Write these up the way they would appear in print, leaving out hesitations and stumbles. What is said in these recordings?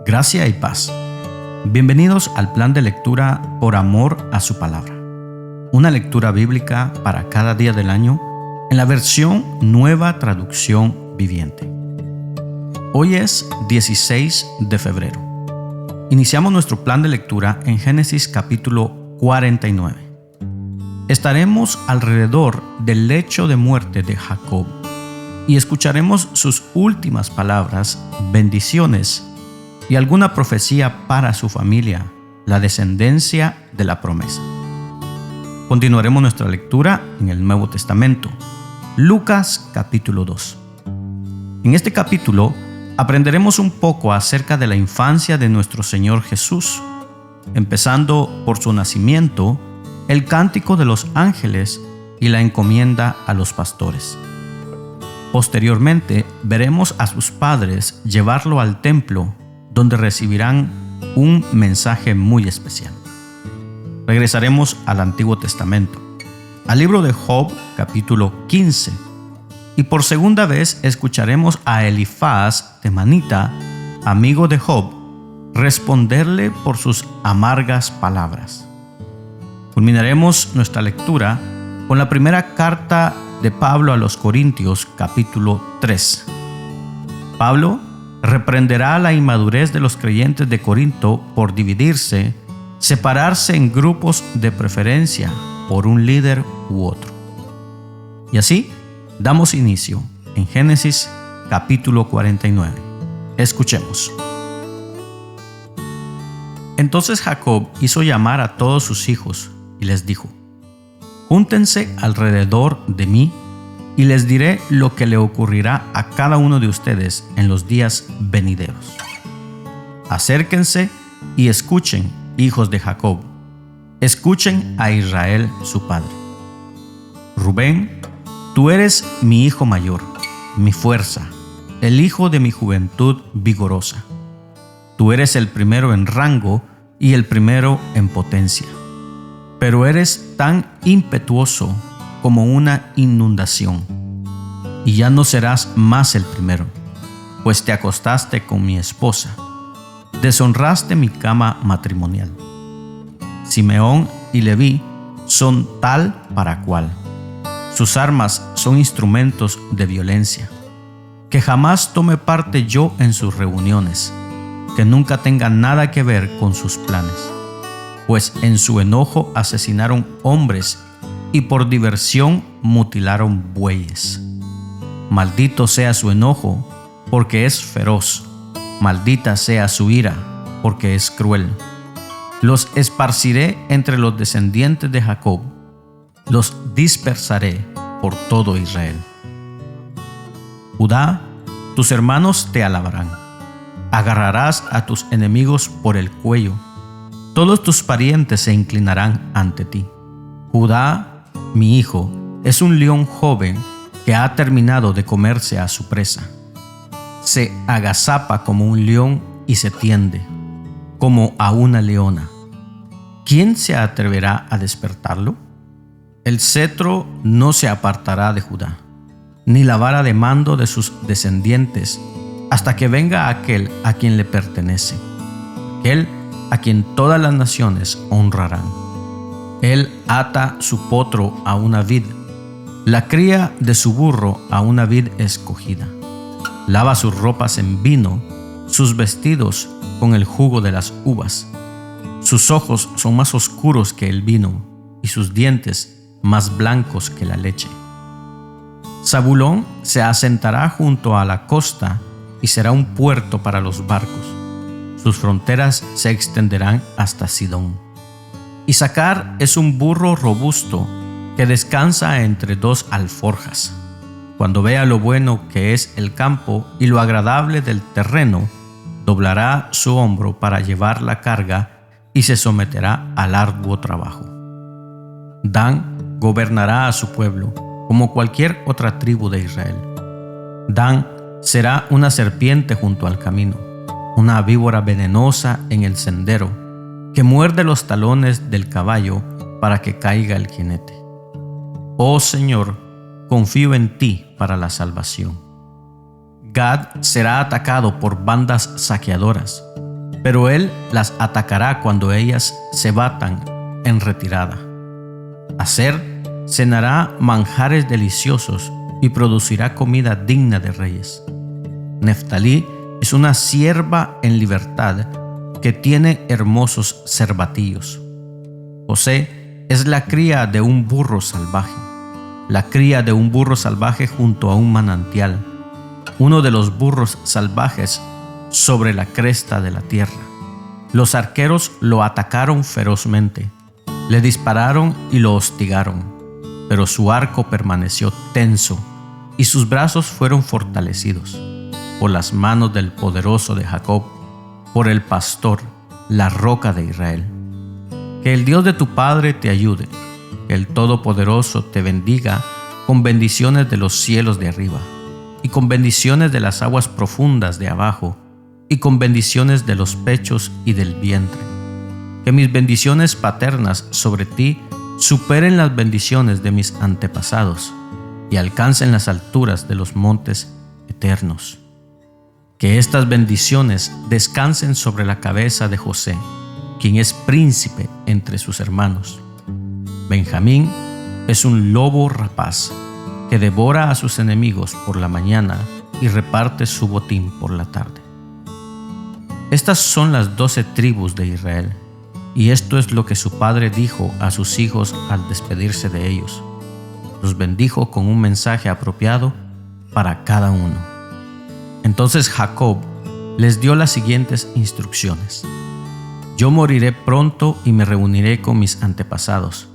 Gracia y paz. Bienvenidos al plan de lectura Por amor a su palabra. Una lectura bíblica para cada día del año en la versión Nueva Traducción Viviente. Hoy es 16 de febrero. Iniciamos nuestro plan de lectura en Génesis capítulo 49. Estaremos alrededor del lecho de muerte de Jacob y escucharemos sus últimas palabras, bendiciones y alguna profecía para su familia, la descendencia de la promesa. Continuaremos nuestra lectura en el Nuevo Testamento, Lucas capítulo 2. En este capítulo aprenderemos un poco acerca de la infancia de nuestro Señor Jesús, empezando por su nacimiento, el cántico de los ángeles y la encomienda a los pastores. Posteriormente veremos a sus padres llevarlo al templo, donde recibirán un mensaje muy especial. Regresaremos al Antiguo Testamento, al libro de Job, capítulo 15, y por segunda vez escucharemos a Elifaz temanita, amigo de Job, responderle por sus amargas palabras. Culminaremos nuestra lectura con la primera carta de Pablo a los Corintios, capítulo 3. Pablo reprenderá la inmadurez de los creyentes de Corinto por dividirse, separarse en grupos de preferencia por un líder u otro. Y así damos inicio en Génesis capítulo 49. Escuchemos. Entonces Jacob hizo llamar a todos sus hijos y les dijo: Júntense alrededor de mí y les diré lo que le ocurrirá a cada uno de ustedes en los días venideros. Acérquense y escuchen, hijos de Jacob. Escuchen a Israel su padre. Rubén, tú eres mi hijo mayor, mi fuerza, el hijo de mi juventud vigorosa. Tú eres el primero en rango y el primero en potencia. Pero eres tan impetuoso como una inundación, y ya no serás más el primero, pues te acostaste con mi esposa, deshonraste mi cama matrimonial. Simeón y Leví son tal para cual, sus armas son instrumentos de violencia. Que jamás tome parte yo en sus reuniones, que nunca tenga nada que ver con sus planes, pues en su enojo asesinaron hombres y por diversión mutilaron bueyes. Maldito sea su enojo, porque es feroz. Maldita sea su ira, porque es cruel. Los esparciré entre los descendientes de Jacob. Los dispersaré por todo Israel. Judá, tus hermanos te alabarán. Agarrarás a tus enemigos por el cuello. Todos tus parientes se inclinarán ante ti. Judá, mi hijo, es un león joven que ha terminado de comerse a su presa. Se agazapa como un león y se tiende, como a una leona. ¿Quién se atreverá a despertarlo? El cetro no se apartará de Judá, ni la vara de mando de sus descendientes, hasta que venga aquel a quien le pertenece, aquel a quien todas las naciones honrarán. Él ata su potro a una vid, la cría de su burro a una vid escogida. Lava sus ropas en vino, sus vestidos con el jugo de las uvas. Sus ojos son más oscuros que el vino, y sus dientes más blancos que la leche. Zabulón se asentará junto a la costa y será un puerto para los barcos. Sus fronteras se extenderán hasta Sidón. Isacar es un burro robusto que descansa entre dos alforjas. Cuando vea lo bueno que es el campo y lo agradable del terreno, doblará su hombro para llevar la carga y se someterá al arduo trabajo. Dan gobernará a su pueblo como cualquier otra tribu de Israel. Dan será una serpiente junto al camino, una víbora venenosa en el sendero, que muerde los talones del caballo para que caiga el jinete. Oh Señor, confío en ti para la salvación. Gad será atacado por bandas saqueadoras. pero él las atacará cuando ellas se batan en retirada. Aser cenará manjares deliciosos y producirá comida digna de reyes. Neftalí es una sierva en libertad que tiene hermosos cervatillos. José es la cría de un burro salvaje, la cría de un burro salvaje junto a un manantial, uno de los burros salvajes sobre la cresta de la tierra. Los arqueros lo atacaron ferozmente, le dispararon y lo hostigaron, pero su arco permaneció tenso y sus brazos fueron fortalecidos por las manos del poderoso de Jacob, por el pastor, la roca de Israel. Que el Dios de tu padre te ayude, que el Todopoderoso te bendiga con bendiciones de los cielos de arriba, y con bendiciones de las aguas profundas de abajo, y con bendiciones de los pechos y del vientre. Que mis bendiciones paternas sobre ti superen las bendiciones de mis antepasados, y alcancen las alturas de los montes eternos. Que estas bendiciones descansen sobre la cabeza de José, quien es príncipe entre sus hermanos. Benjamín es un lobo rapaz que devora a sus enemigos por la mañana y reparte su botín por la tarde. Estas son las 12 tribus de Israel, y esto es lo que su padre dijo a sus hijos al despedirse de ellos. Los bendijo con un mensaje apropiado para cada uno. Entonces Jacob les dio las siguientes instrucciones: yo moriré pronto y me reuniré con mis antepasados.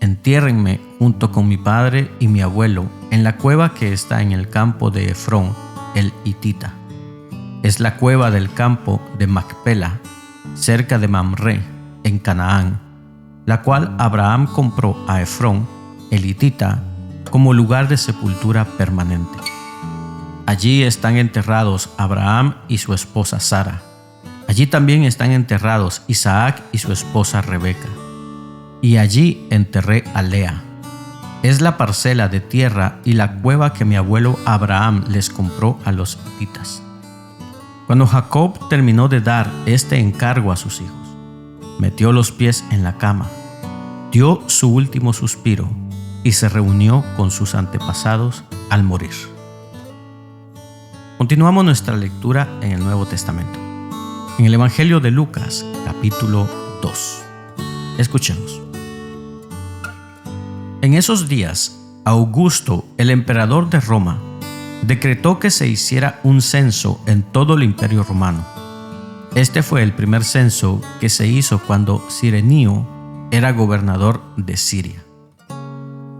Entiérrenme junto con mi padre y mi abuelo en la cueva que está en el campo de Efrón, el hitita. Es la cueva del campo de Macpela, cerca de Mamre, en Canaán, la cual Abraham compró a Efrón, el hitita, como lugar de sepultura permanente. Allí están enterrados Abraham y su esposa Sara. Allí también están enterrados Isaac y su esposa Rebeca. Y allí enterré a Lea. Es la parcela de tierra y la cueva que mi abuelo Abraham les compró a los hititas. Cuando Jacob terminó de dar este encargo a sus hijos, metió los pies en la cama, dio su último suspiro y se reunió con sus antepasados al morir. Continuamos nuestra lectura en el Nuevo Testamento, en el Evangelio de Lucas, capítulo 2. Escuchemos. En esos días, Augusto, el emperador de Roma, decretó que se hiciera un censo en todo el imperio romano. Este fue el primer censo que se hizo cuando Cirenio era gobernador de Siria.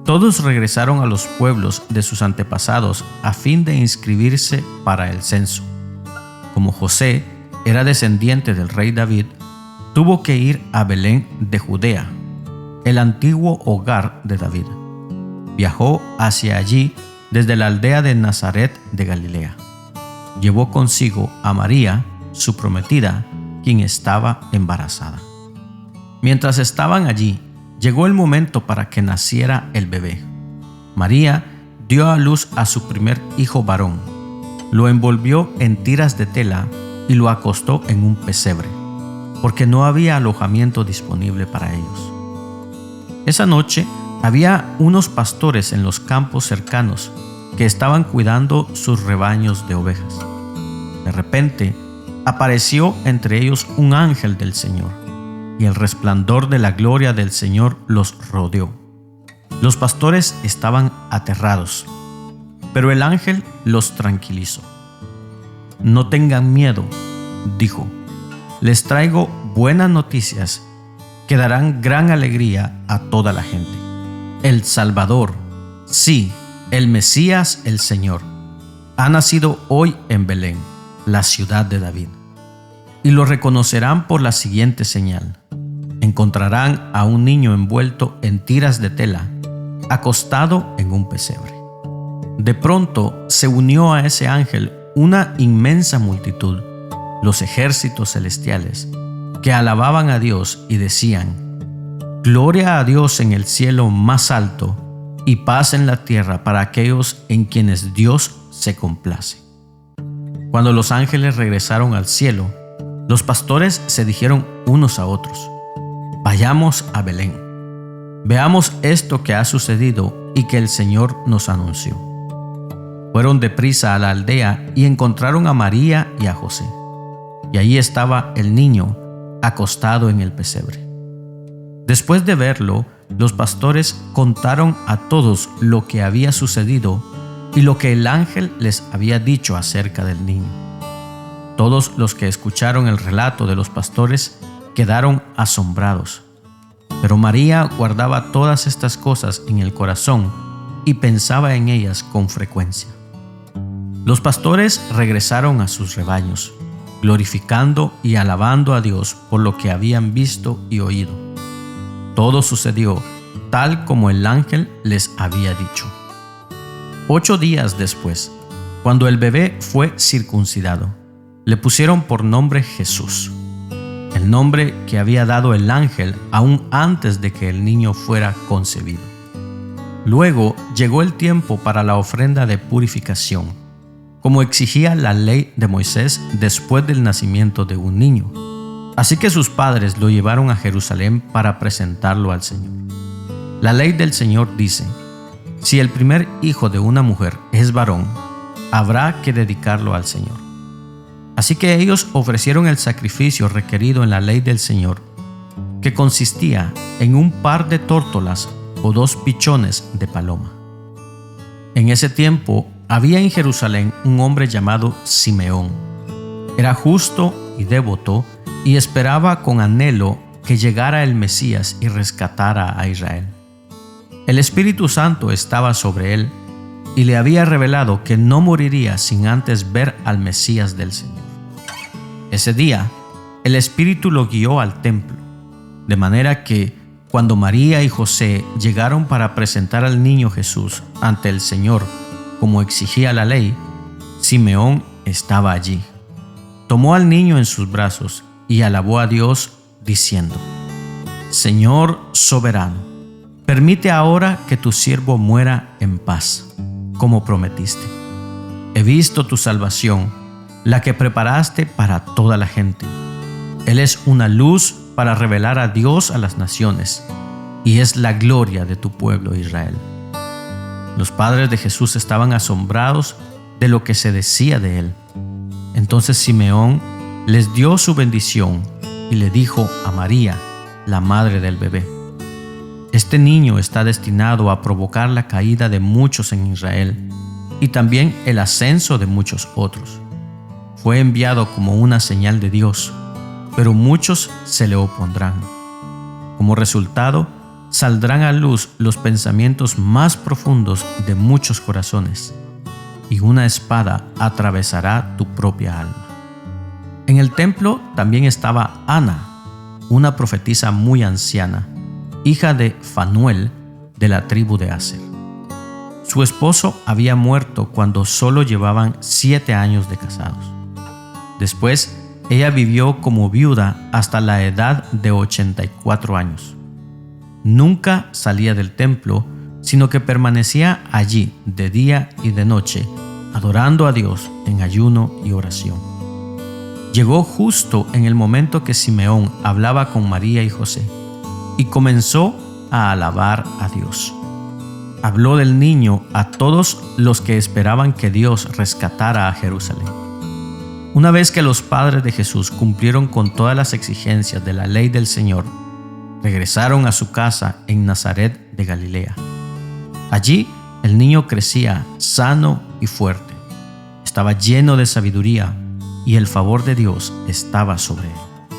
Todos regresaron a los pueblos de sus antepasados a fin de inscribirse para el censo. Como José era descendiente del rey David, tuvo que ir a Belén de Judea, el antiguo hogar de David. Viajó hacia allí desde la aldea de Nazaret de Galilea. Llevó consigo a María, su prometida, quien estaba embarazada. Mientras estaban allí, llegó el momento para que naciera el bebé. María dio a luz a su primer hijo varón. Lo envolvió en tiras de tela y lo acostó en un pesebre, porque no había alojamiento disponible para ellos. Esa noche había unos pastores en los campos cercanos que estaban cuidando sus rebaños de ovejas. De repente, apareció entre ellos un ángel del Señor, y el resplandor de la gloria del Señor los rodeó. Los pastores estaban aterrados, pero el ángel los tranquilizó. No tengan miedo, dijo. Les traigo buenas noticias que darán gran alegría a toda la gente. El Salvador, sí, el Mesías, el Señor, ha nacido hoy en Belén, la ciudad de David. Y lo reconocerán por la siguiente señal. Encontrarán a un niño envuelto en tiras de tela, acostado en un pesebre. De pronto se unió a ese ángel una inmensa multitud, los ejércitos celestiales, que alababan a Dios y decían: Gloria a Dios en el cielo más alto y paz en la tierra para aquellos en quienes Dios se complace. Cuando los ángeles regresaron al cielo, Los pastores se dijeron unos a otros: «Vayamos a Belén. Veamos esto que ha sucedido y que el Señor nos anunció». Fueron deprisa a la aldea y encontraron a María y a José. Y allí estaba el niño acostado en el pesebre. Después de verlo, los pastores contaron a todos lo que había sucedido y lo que el ángel les había dicho acerca del niño. Todos los que escucharon el relato de los pastores quedaron asombrados. Pero María guardaba todas estas cosas en el corazón y pensaba en ellas con frecuencia. Los pastores regresaron a sus rebaños, glorificando y alabando a Dios por lo que habían visto y oído. Todo sucedió tal como el ángel les había dicho. 8 días después, cuando el bebé fue circuncidado, le pusieron por nombre Jesús, el nombre que había dado el ángel aún antes de que el niño fuera concebido. Luego llegó el tiempo para la ofrenda de purificación, como exigía la ley de Moisés después del nacimiento de un niño. Así que sus padres lo llevaron a Jerusalén para presentarlo al Señor. La ley del Señor dice: si el primer hijo de una mujer es varón, habrá que dedicarlo al Señor. Así que ellos ofrecieron el sacrificio requerido en la ley del Señor, que consistía en un par de tórtolas o 2 pichones de paloma. En ese tiempo había en Jerusalén un hombre llamado Simeón. Era justo y devoto y esperaba con anhelo que llegara el Mesías y rescatara a Israel. El Espíritu Santo estaba sobre él y le había revelado que no moriría sin antes ver al Mesías del Señor. Ese día, el Espíritu lo guió al templo, de manera que cuando María y José llegaron para presentar al niño Jesús ante el Señor, como exigía la ley, Simeón estaba allí. Tomó al niño en sus brazos y alabó a Dios diciendo: Señor soberano, permite ahora que tu siervo muera en paz, como prometiste. He visto tu salvación, la que preparaste para toda la gente. Él es una luz para revelar a Dios a las naciones, y es la gloria de tu pueblo Israel. Los padres de Jesús estaban asombrados de lo que se decía de él. Entonces Simeón les dio su bendición y le dijo a María, la madre del bebé: este niño está destinado a provocar la caída de muchos en Israel y también el ascenso de muchos otros. Fue enviado como una señal de Dios, pero muchos se le opondrán. Como resultado, saldrán a luz los pensamientos más profundos de muchos corazones, y una espada atravesará tu propia alma. En el templo también estaba Ana, una profetisa muy anciana, hija de Fanuel, de la tribu de Aser. Su esposo había muerto cuando solo llevaban 7 años de casados. Después, ella vivió como viuda hasta la edad de 84 años. Nunca salía del templo, sino que permanecía allí de día y de noche, adorando a Dios en ayuno y oración. Llegó justo en el momento que Simeón hablaba con María y José, y comenzó a alabar a Dios. Habló del niño a todos los que esperaban que Dios rescatara a Jerusalén. Una vez que los padres de Jesús cumplieron con todas las exigencias de la ley del Señor, regresaron a su casa en Nazaret de Galilea. Allí el niño crecía sano y fuerte. Estaba lleno de sabiduría y el favor de Dios estaba sobre él.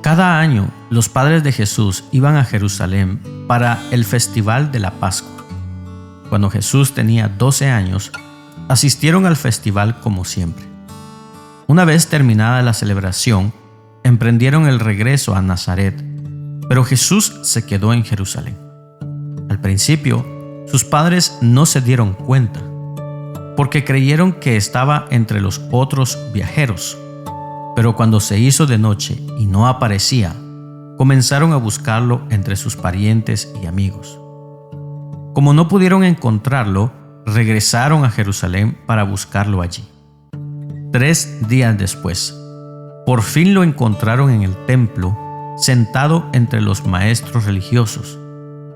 Cada año los padres de Jesús iban a Jerusalén para el festival de la Pascua. Cuando Jesús tenía 12 años, asistieron al festival como siempre. Una vez terminada la celebración, emprendieron el regreso a Nazaret, pero Jesús se quedó en Jerusalén. Al principio, sus padres no se dieron cuenta, porque creyeron que estaba entre los otros viajeros. Pero cuando se hizo de noche y no aparecía, comenzaron a buscarlo entre sus parientes y amigos. Como no pudieron encontrarlo, regresaron a Jerusalén para buscarlo allí. 3 días después, Por fin lo encontraron en el templo, sentado entre los maestros religiosos,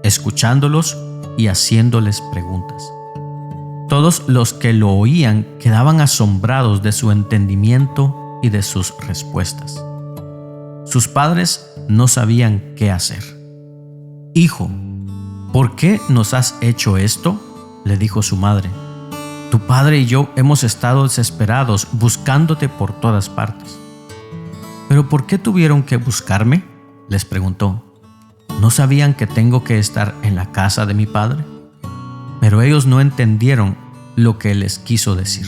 escuchándolos y haciéndoles preguntas. Todos los que lo oían quedaban asombrados de su entendimiento y de sus respuestas. Sus padres no sabían qué hacer. «Hijo, ¿por qué nos has hecho esto?», le dijo su madre. «Tu padre y yo hemos estado desesperados buscándote por todas partes». «¿Pero por qué tuvieron que buscarme?», les preguntó. «¿No sabían que tengo que estar en la casa de mi padre?». Pero ellos no entendieron lo que les quiso decir.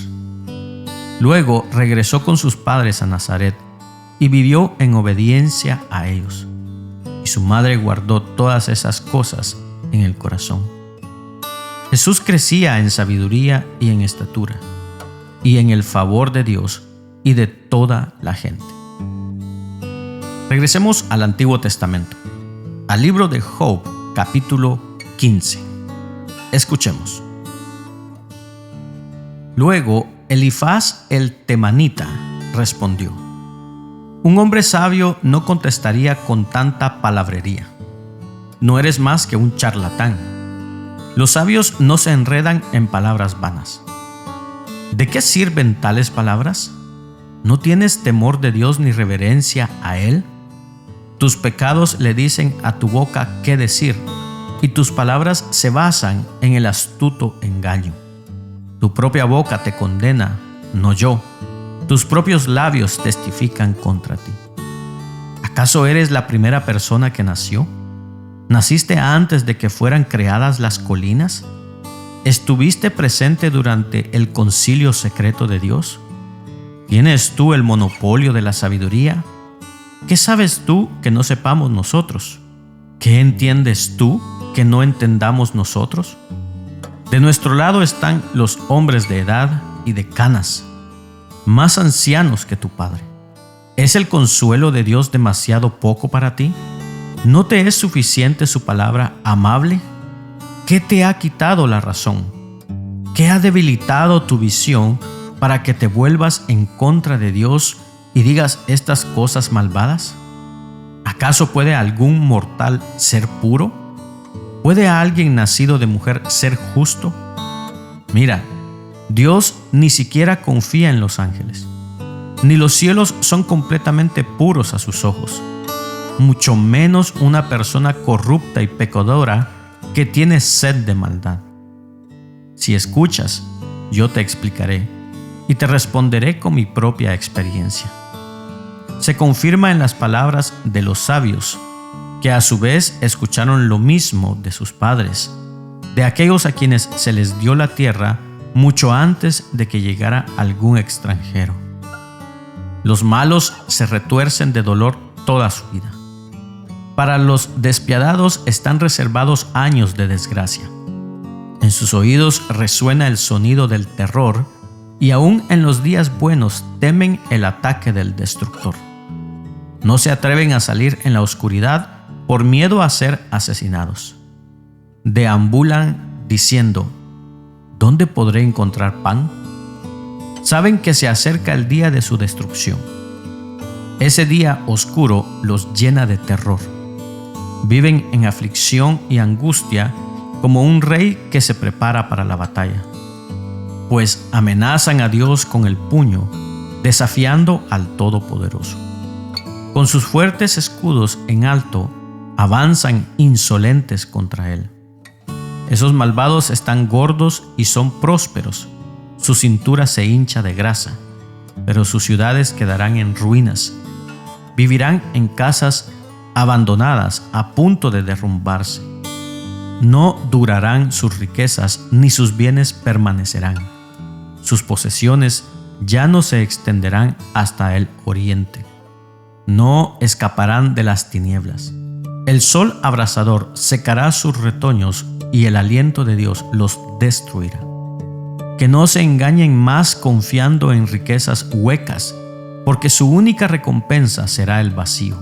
Luego regresó con sus padres a Nazaret y vivió en obediencia a ellos. Y su madre guardó todas esas cosas en el corazón. Jesús crecía en sabiduría y en estatura, y en el favor de Dios y de toda la gente. Regresemos al Antiguo Testamento, al libro de Job, capítulo 15. Escuchemos. Luego Elifaz el temanita respondió: «Un hombre sabio no contestaría con tanta palabrería. No eres más que un charlatán. Los sabios no se enredan en palabras vanas. ¿De qué sirven tales palabras? ¿No tienes temor de Dios ni reverencia a Él? Tus pecados le dicen a tu boca qué decir, y tus palabras se basan en el astuto engaño. Tu propia boca te condena, no yo. Tus propios labios testifican contra ti. ¿Acaso eres la primera persona que nació? ¿Naciste antes de que fueran creadas las colinas? ¿Estuviste presente durante el concilio secreto de Dios? ¿Tienes tú el monopolio de la sabiduría? ¿Qué sabes tú que no sepamos nosotros? ¿Qué entiendes tú que no entendamos nosotros? De nuestro lado están los hombres de edad y de canas, más ancianos que tu padre. ¿Es el consuelo de Dios demasiado poco para ti? ¿No te es suficiente su palabra amable? ¿Qué te ha quitado la razón? ¿Qué ha debilitado tu visión para que te vuelvas en contra de Dios y digas estas cosas malvadas? ¿Acaso puede algún mortal ser puro? ¿Puede alguien nacido de mujer ser justo? Mira, Dios ni siquiera confía en los ángeles, ni los cielos son completamente puros a sus ojos, mucho menos una persona corrupta y pecadora que tiene sed de maldad. Si escuchas, yo te explicaré y te responderé con mi propia experiencia. Se confirma en las palabras de los sabios, que a su vez escucharon lo mismo de sus padres, de aquellos a quienes se les dio la tierra mucho antes de que llegara algún extranjero. Los malos se retuercen de dolor toda su vida. Para los despiadados están reservados años de desgracia. En sus oídos resuena el sonido del terror, y aún en los días buenos temen el ataque del destructor. No se atreven a salir en la oscuridad por miedo a ser asesinados. Deambulan diciendo: ¿dónde podré encontrar pan? Saben que se acerca el día de su destrucción. Ese día oscuro los llena de terror. Viven en aflicción y angustia como un rey que se prepara para la batalla, pues amenazan a Dios con el puño, desafiando al Todopoderoso. Con sus fuertes escudos en alto, avanzan insolentes contra Él. Esos malvados están gordos y son prósperos. Su cintura se hincha de grasa, pero sus ciudades quedarán en ruinas. Vivirán en casas abandonadas a punto de derrumbarse. No durarán sus riquezas, ni sus bienes permanecerán. Sus posesiones ya no se extenderán hasta el oriente. No escaparán de las tinieblas. El sol abrasador secará sus retoños y el aliento de Dios los destruirá. Que no se engañen más confiando en riquezas huecas, porque su única recompensa será el vacío.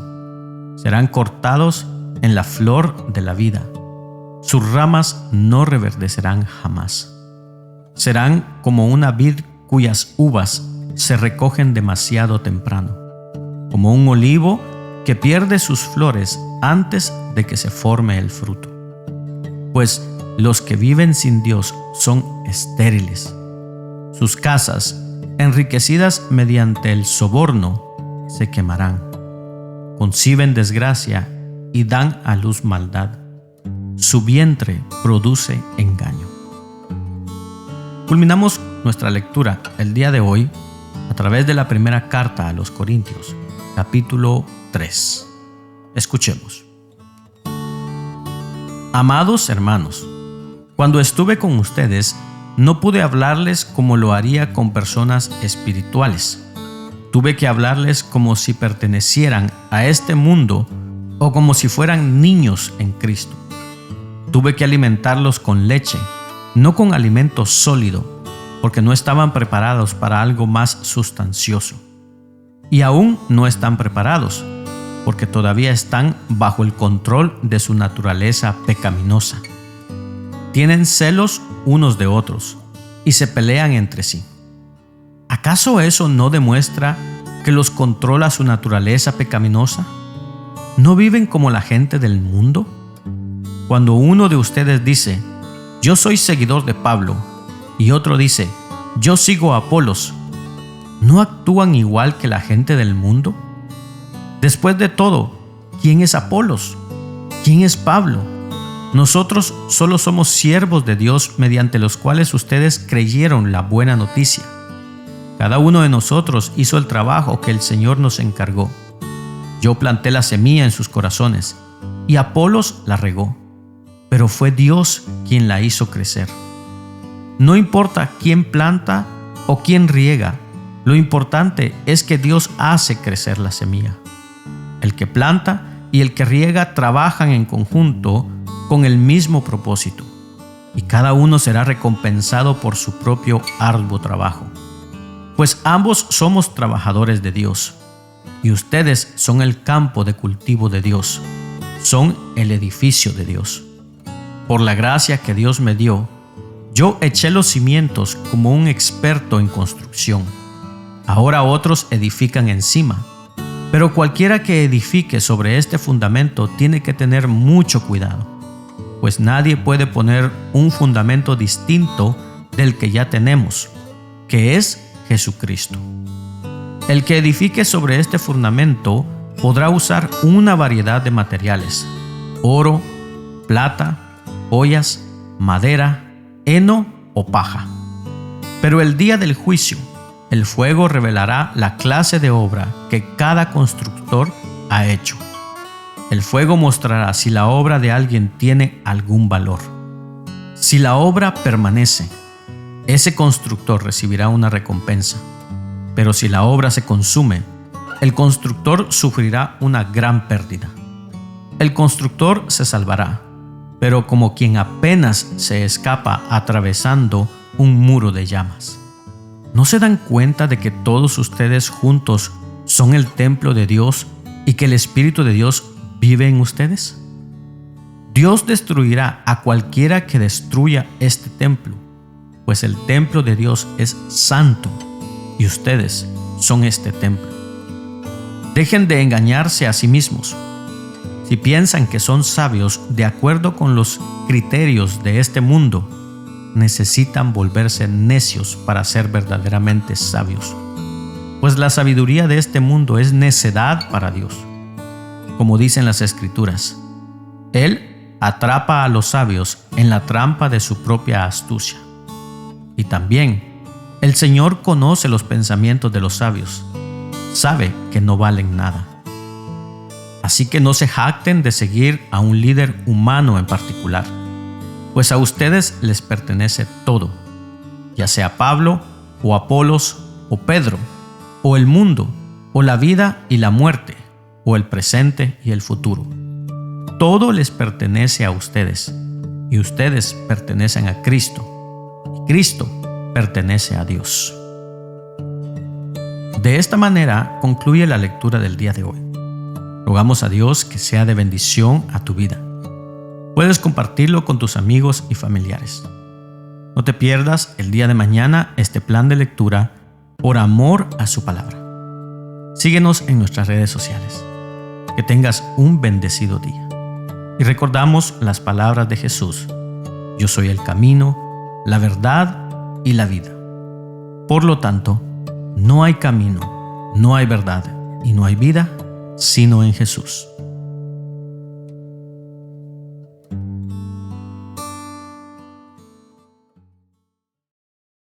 Serán cortados en la flor de la vida. Sus ramas no reverdecerán jamás. Serán como una vid cuyas uvas se recogen demasiado temprano. como un olivo que pierde sus flores antes de que se forme el fruto. Pues los que viven sin Dios son estériles. Sus casas, enriquecidas mediante el soborno, se quemarán. Conciben desgracia y dan a luz maldad. Su vientre produce engaño. Culminamos nuestra lectura el día de hoy a través de la primera carta a los Corintios, capítulo 3. Escuchemos. Amados hermanos, cuando estuve con ustedes, no pude hablarles como lo haría con personas espirituales. Tuve que hablarles como si pertenecieran a este mundo o como si fueran niños en Cristo. Tuve que alimentarlos con leche, no con alimento sólido, porque no estaban preparados para algo más sustancioso. Y aún no están preparados, porque todavía están bajo el control de su naturaleza pecaminosa. Tienen celos unos de otros y se pelean entre sí. ¿Acaso eso no demuestra que los controla su naturaleza pecaminosa? ¿No viven como la gente del mundo? Cuando uno de ustedes dice, yo soy seguidor de Pablo, y otro dice, yo sigo a Apolos, ¿no actúan igual que la gente del mundo? Después de todo, ¿quién es Apolos? ¿Quién es Pablo? Nosotros solo somos siervos de Dios mediante los cuales ustedes creyeron la buena noticia. Cada uno de nosotros hizo el trabajo que el Señor nos encargó. Yo planté la semilla en sus corazones y Apolos la regó, pero fue Dios quien la hizo crecer. No importa quién planta o quién riega, lo importante es que Dios hace crecer la semilla. El que planta y el que riega trabajan en conjunto con el mismo propósito, y cada uno será recompensado por su propio arduo trabajo. Pues ambos somos trabajadores de Dios, y ustedes son el campo de cultivo de Dios, son el edificio de Dios. Por la gracia que Dios me dio, yo eché los cimientos como un experto en construcción. Ahora otros edifican encima, pero cualquiera que edifique sobre este fundamento tiene que tener mucho cuidado, pues nadie puede poner un fundamento distinto del que ya tenemos, que es Jesucristo. El que edifique sobre este fundamento podrá usar una variedad de materiales: oro, plata, joyas, madera, heno o paja. Pero el día del juicio, el fuego revelará la clase de obra que cada constructor ha hecho. El fuego mostrará si la obra de alguien tiene algún valor. Si la obra permanece, ese constructor recibirá una recompensa. Pero si la obra se consume, el constructor sufrirá una gran pérdida. El constructor se salvará, pero como quien apenas se escapa atravesando un muro de llamas. ¿No se dan cuenta de que todos ustedes juntos son el templo de Dios y que el Espíritu de Dios vive en ustedes? Dios destruirá a cualquiera que destruya este templo, pues el templo de Dios es santo y ustedes son este templo. Dejen de engañarse a sí mismos. Si piensan que son sabios de acuerdo con los criterios de este mundo, necesitan volverse necios para ser verdaderamente sabios, pues la sabiduría de este mundo es necedad para Dios. Como dicen las Escrituras, Él atrapa a los sabios en la trampa de su propia astucia. Y también, el Señor conoce los pensamientos de los sabios, sabe que no valen nada. Así que no se jacten de seguir a un líder humano en particular, pues a ustedes les pertenece todo, ya sea Pablo o Apolos o Pedro, o el mundo, o la vida y la muerte, o el presente y el futuro. Todo les pertenece a ustedes, y ustedes pertenecen a Cristo, y Cristo pertenece a Dios. De esta manera concluye la lectura del día de hoy. Rogamos a Dios que sea de bendición a tu vida. Puedes compartirlo con tus amigos y familiares. No te pierdas el día de mañana este plan de lectura por amor a su palabra. Síguenos en nuestras redes sociales. Que tengas un bendecido día. Y recordamos las palabras de Jesús: yo soy el camino, la verdad y la vida. Por lo tanto, no hay camino, no hay verdad y no hay vida sino en Jesús.